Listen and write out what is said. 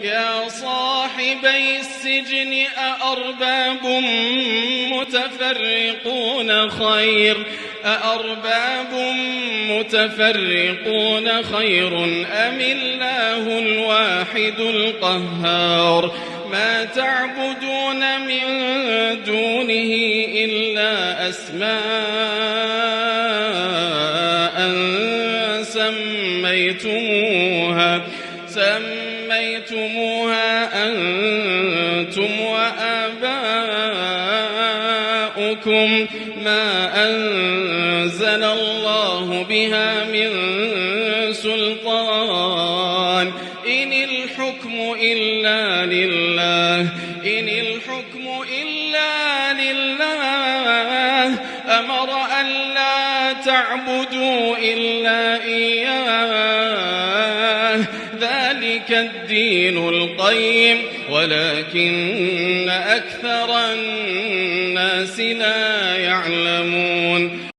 يا صاحبي السجن أأرباب متفرقون خير أم الله الواحد القهار ما تعبدون من دونه إلا أسماء سميتموها أنتم وآباؤكم ما أنزل الله بها من سلطان إن الحكم إلا لله أمر أن لا تعبدوا إلا إياه ذلك الدين القيم ولكن أكثر الناس لا يعلمون